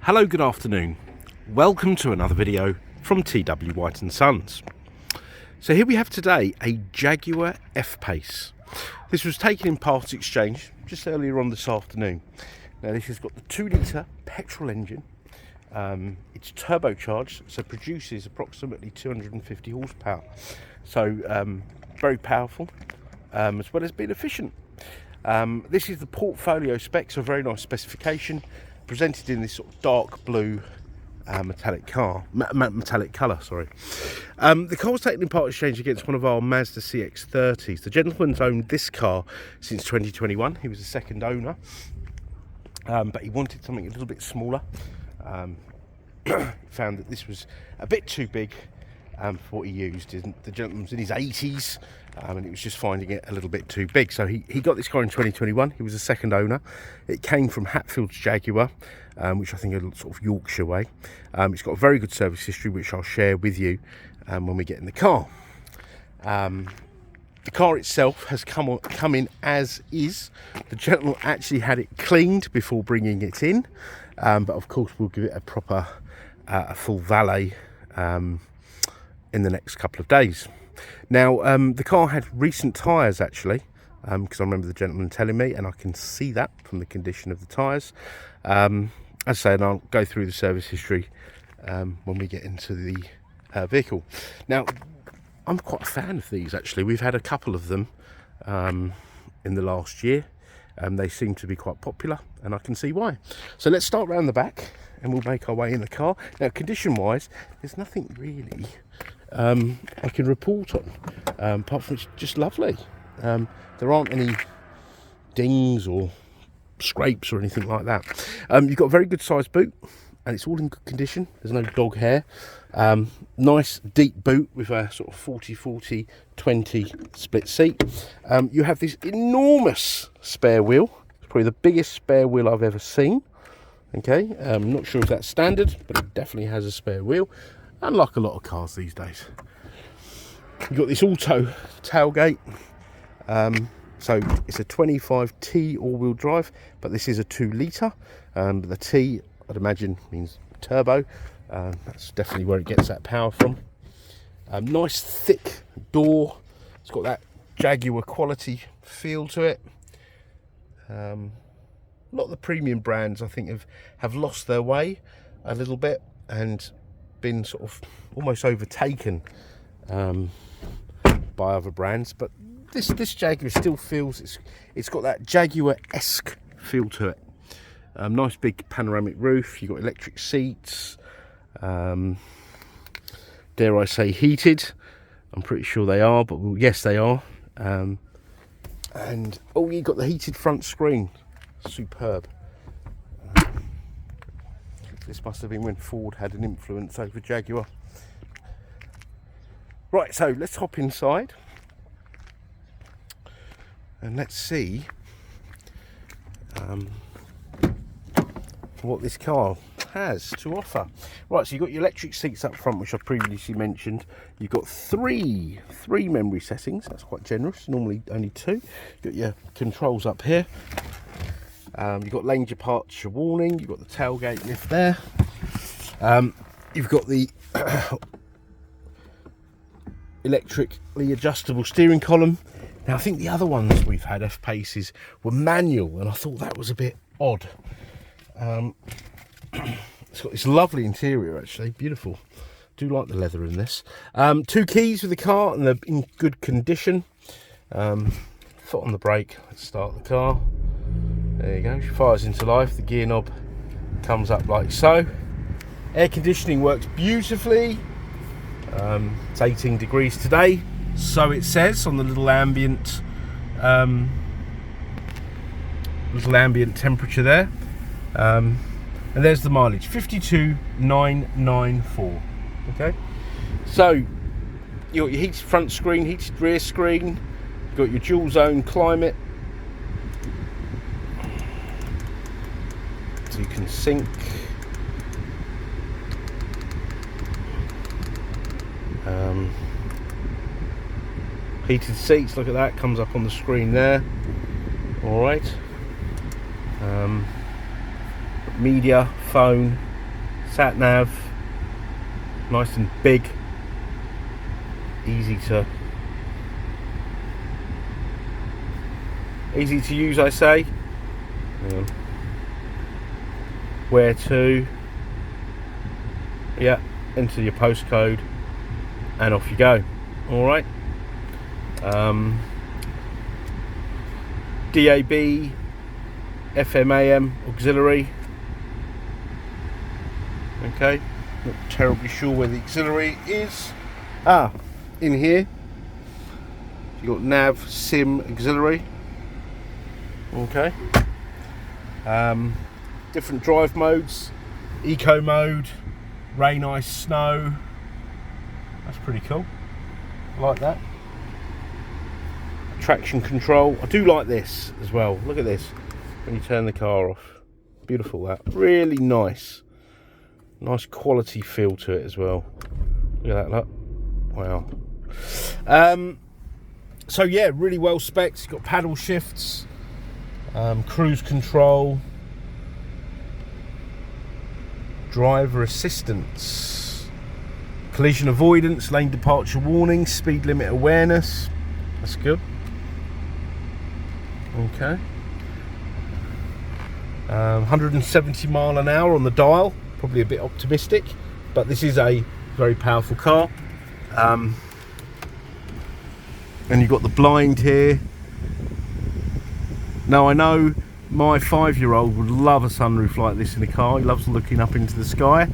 Hello, good afternoon. Welcome to another video from TW White & Sons. So here we have today a Jaguar F-Pace. This was taken in part exchange just earlier on this afternoon. Now this has got the 2-litre petrol engine. It's turbocharged, so produces approximately 250 horsepower. So very powerful, as well as being efficient. This is the portfolio spec, so a very nice specification, presented in this sort of dark blue metallic colour. The car was taken in part exchange against one of our Mazda CX-30s. The gentleman's owned this car since 2021. He was the second owner, but he wanted something a little bit smaller. Found that this was a bit too big for what he used. The gentleman's in his 80s, and it was just finding it a little bit too big. So he got this car in 2021. He was a second owner. It came from Hatfield's Jaguar, which I think are sort of Yorkshire way. It's got a very good service history, which I'll share with you when we get in the car. The car itself has come in as is. The gentleman actually had it cleaned before bringing it in, but of course we'll give it a proper, a full valet in the next couple of days. Now, the car had recent tyres actually, because I remember the gentleman telling me, and I can see that from the condition of the tyres. As I say, and I'll go through the service history when we get into the vehicle. Now, I'm quite a fan of these actually. We've had a couple of them in the last year. They seem to be quite popular, and I can see why. So let's start round the back and we'll make our way in the car. Now, condition wise, there's nothing really I can report on, apart from it's just lovely. There aren't any dings or scrapes or anything like that. You've got a very good sized boot, and it's all in good condition. There's no dog hair. Nice deep boot with a sort of 40-40-20 split seat. You have this enormous spare wheel. It's probably the biggest spare wheel I've ever seen. Okay, I'm not sure if that's standard, but it definitely has a spare wheel, unlike a lot of cars these days. You've got this auto tailgate. So it's a 25T all-wheel drive, but this is a 2-litre. The T, I'd imagine, means turbo. That's definitely where it gets that power from. Nice thick door. It's got that Jaguar quality feel to it. A lot of the premium brands, I think, have lost their way a little bit and been sort of almost overtaken by other brands. But this Jaguar still feels it's got that Jaguar-esque feel to it. Nice big panoramic roof. You've got electric seats. Dare I say heated? I'm pretty sure they are, but well, yes, they are. And oh, you've got the heated front screen. Superb. This must have been when Ford had an influence over Jaguar. Right, so let's hop inside and let's see what this car has to offer. Right, so you've got your electric seats up front, which I previously mentioned. You've got three memory settings. That's quite generous. Normally only 2. You've got your controls up here. You've got lane departure warning. You've got the tailgate lift there. You've got the electrically adjustable steering column. Now, I think the other ones we've had, F-Paces, were manual, and I thought that was a bit odd. It's got this lovely interior, actually, beautiful. Do like the leather in this. 2 keys with the car, and they're in good condition. Foot on the brake. Let's start the car. There you go. She fires into life. The gear knob comes up like so. Air conditioning works beautifully. It's 18 degrees today, so it says on the little ambient temperature there. And there's the mileage, 52,994. Okay, so you got your heated front screen, heated rear screen. You've got your dual zone climate, so you can sync. Heated seats, look at that, comes up on the screen there. All right. Media, phone, Sat nav, nice and big, easy to use, I say. Hang on. Where to? Yeah, enter your postcode and off you go. All right. DAB, FM, AM, auxiliary. Okay, not terribly sure where the auxiliary is. In here. You got nav, sim, auxiliary. Okay. Different drive modes. Eco mode, rain, ice, snow. That's pretty cool. I like that. Traction control. I do like this as well. Look at this when you turn the car off. Beautiful, that. Really nice. Nice quality feel to it as well. Look at that, look. Wow. So yeah, really well specced. It's got paddle shifts, cruise control, driver assistance, collision avoidance, lane departure warning, speed limit awareness. That's good. Okay. 170 mile an hour on the dial. Probably a bit optimistic, but this is a very powerful car. And you've got the blind here. Now I know my 5-year-old would love a sunroof like this in a car. He loves looking up into the sky.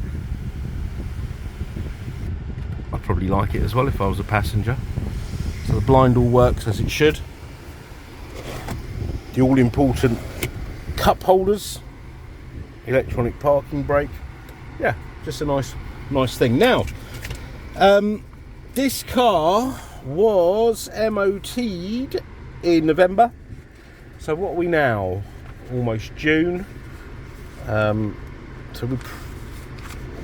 I'd probably like it as well if I was a passenger. So the blind all works as it should. The all important cup holders, electronic parking brake. Yeah, just a nice thing. Now, this car was MOT'd in November. So what are we now? Almost June. So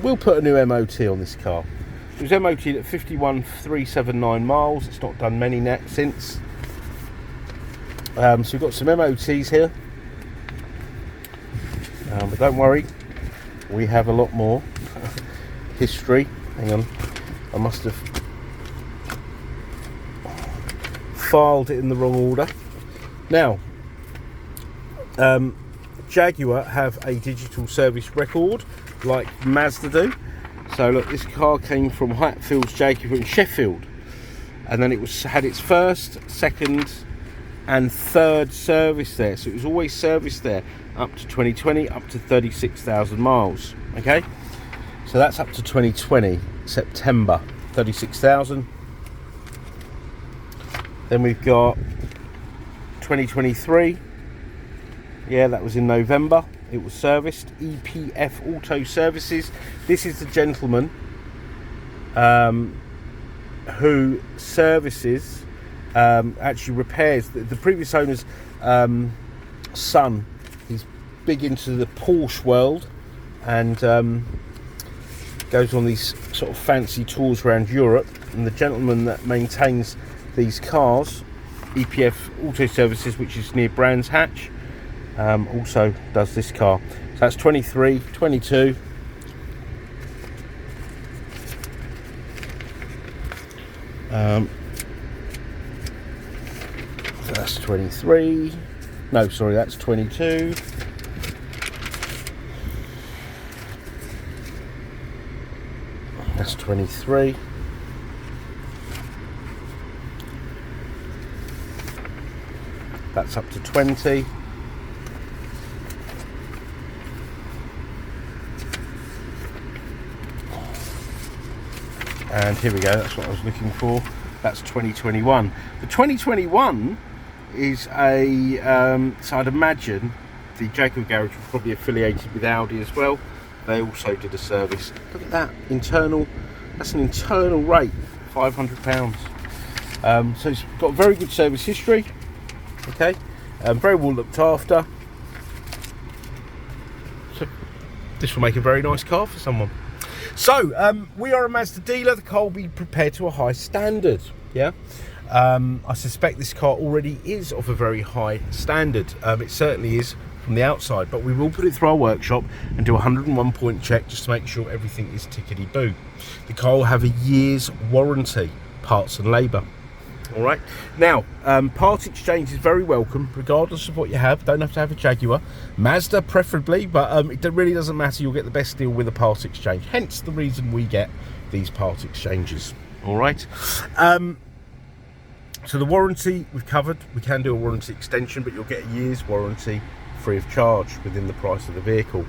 we'll put a new MOT on this car. It was MOT'd at 51,379 miles. It's not done many net since. So we've got some MOTs here. But don't worry, we have a lot more history. Hang on, I must have filed it in the wrong order. Now, Jaguar have a digital service record like Mazda do. So look, this car came from Hatfield's Jaguar in Sheffield, and then it had its first, second and third service there. So it was always serviced there up to 2020, up to 36,000 miles. Okay, so that's up to 2020 September, 36,000. Then we've got 2023. Yeah, that was in November. It was serviced. EPF Auto Services. This is the gentleman who services, actually repairs the previous owner's son. He's big into the Porsche world and goes on these sort of fancy tours around Europe. And the gentleman that maintains these cars, EPF Auto Services, which is near Brands Hatch, also does this car. So that's 23, 22. So that's 23. No, sorry, that's 22. That's 23. That's up to 20. And here we go, that's what I was looking for. That's 2021. The 2021 is a, so I'd imagine the Jaguar garage was probably affiliated with Audi as well. They also did a service. Look at that, internal, that's an internal rate, £500. So it's got very good service history. Okay, very well looked after. So this will make a very nice car for someone. So we are a Mazda dealer. The car will be prepared to a high standard. Yeah, I suspect this car already is of a very high standard. It certainly is from the outside, but we will put it through our workshop and do a 101 point check just to make sure everything is tickety-boo. The car will have a year's warranty, parts and labour. All right, now part exchange is very welcome regardless of what you have. Don't have to have a Jaguar, Mazda preferably, but it really doesn't matter. You'll get the best deal with a part exchange, hence the reason we get these part exchanges. All right, so the warranty we've covered. We can do a warranty extension, but you'll get a year's warranty free of charge within the price of the vehicle.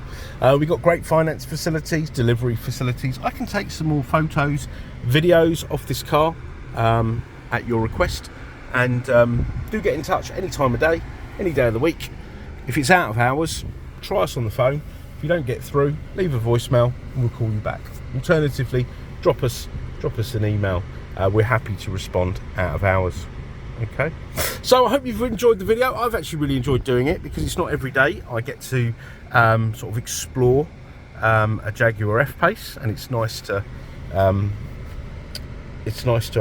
We've got great finance facilities, delivery facilities. I can take some more photos, videos of this car at your request, and do get in touch any time of day, any day of the week. If it's out of hours, try us on the phone. If you don't get through, leave a voicemail and we'll call you back. Alternatively, drop us an email. We're happy to respond out of hours. Okay, so I hope you've enjoyed the video. I've actually really enjoyed doing it because it's not every day I get to sort of explore a Jaguar F-Pace, and it's nice to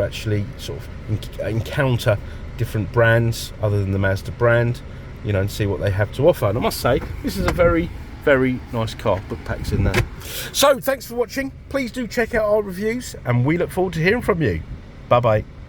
actually sort of encounter different brands other than the Mazda brand, you know, and see what they have to offer. And I must say, this is a very, very nice car. Book packs in there. So thanks for watching. Please do check out our reviews, and we look forward to hearing from you. Bye bye.